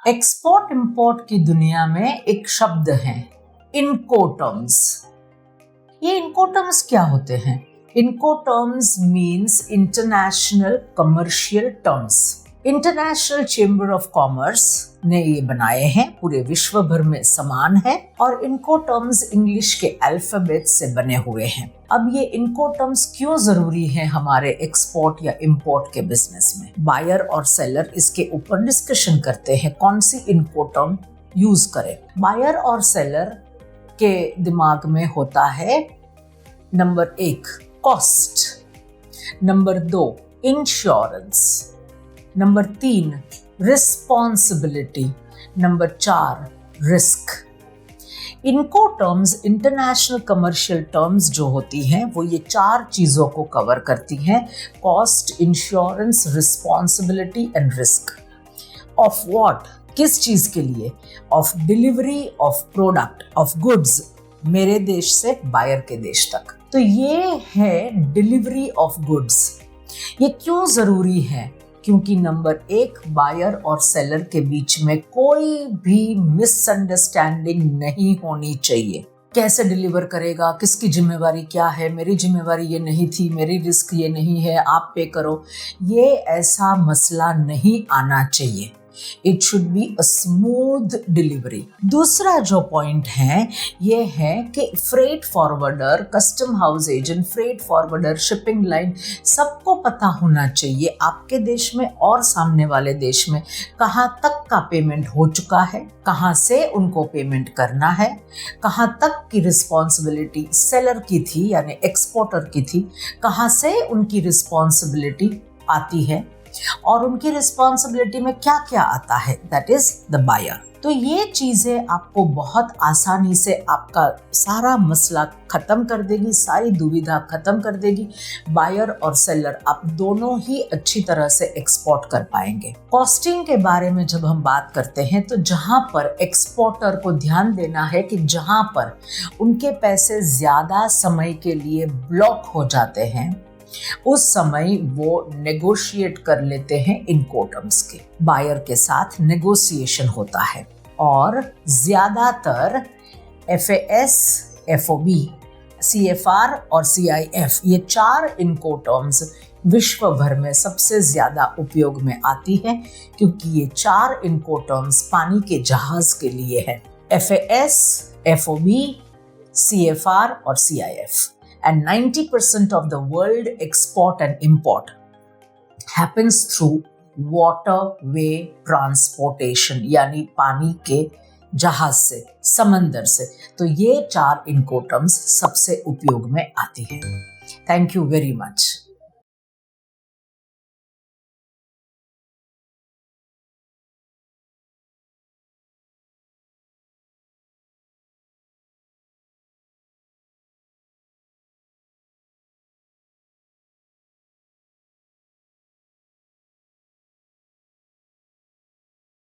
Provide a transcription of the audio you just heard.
Export import की दुनिया में एक शब्द है इनकोटर्म्स। ये इनकोटर्म्स क्या होते हैं? Incoterms means international commercial terms. International chamber of commerce ने ये बनाए हैं, पूरे विश्व भर में समान है और इनकोटर्म्स इंग्लिश के अल्फाबेट से बने हुए हैं। अब ये इनकोटर्म्स क्यों जरूरी है हमारे एक्सपोर्ट या इंपोर्ट के बिजनेस में? बायर और सेलर इसके ऊपर डिस्कशन करते हैं कौन सी इनकोटर्म यूज करें। बायर और सेलर के दिमाग में होता है number 1 cost, number 2 insurance, number 3 responsibility, number 4 risk. Incoterms international commercial terms जो होती हैं वो ये 4 चीजों को कवर करती हैं: cost, insurance, responsibility and risk. Of what? किस चीज के लिए? Of delivery of product of goods, मेरे देश से बायर के देश तक। तो ये है डिलीवरी ऑफ गुड्स। ये क्यों जरूरी है? क्योंकि नंबर 1 बायर और सेलर के बीच में कोई भी मिसअंडरस्टैंडिंग नहीं होनी चाहिए। कैसे डिलीवर करेगा, किसकी जिम्मेवारी क्या है, मेरी जिम्मेवारी ये नहीं थी, मेरी रिस्क ये नहीं है, आप पे करो, ये ऐसा मसला नहीं आना चाहिए। It should be a smooth delivery. दूसरा जो पॉइंट है ये है कि freight forwarder, custom house agent, freight forwarder, shipping line, सबको पता होना चाहिए आपके देश में और सामने वाले देश में कहाँ तक का पेमेंट हो चुका है, कहाँ से उनको पेमेंट करना है, कहाँ तक की रिस्पॉन्सिबिलिटी सेलर की थी यानी एक्सपोर्टर की थी, कहाँ से उनकी रिस्पॉन्सिबिलिटी आती है और उनकी रिस्पॉन्सिबिलिटी में क्या क्या आता है, दैट इज द बायर। तो ये चीजें आपको बहुत आसानी से आपका सारा मसला खत्म कर देगी, सारी दुविधा खत्म कर देगी। बायर और सेलर आप दोनों ही अच्छी तरह से एक्सपोर्ट कर पाएंगे। कॉस्टिंग के बारे में जब हम बात करते हैं तो जहां पर एक्सपोर्टर को ध्यान देना है कि जहां पर उनके पैसे ज्यादा समय के लिए ब्लॉक हो जाते हैं उस समय वो नेगोशिएट कर लेते हैं इनकोटर्म्स के। बायर के साथ नेगोशिएशन होता है और ज्यादातर FAS, FOB, CFR और CIF ये 4 इनकोटर्म्स विश्व भर में सबसे ज्यादा उपयोग में आती है क्योंकि ये 4 इनकोटर्म्स पानी के जहाज के लिए है। FAS, FOB, CFR और CIF। And 90% of the world export and import happens through waterway transportation, यानी पानी के जहाज से, समंदर से। तो ये 4 इनकोटर्म्स सबसे उपयोग में आती है। Thank you very much.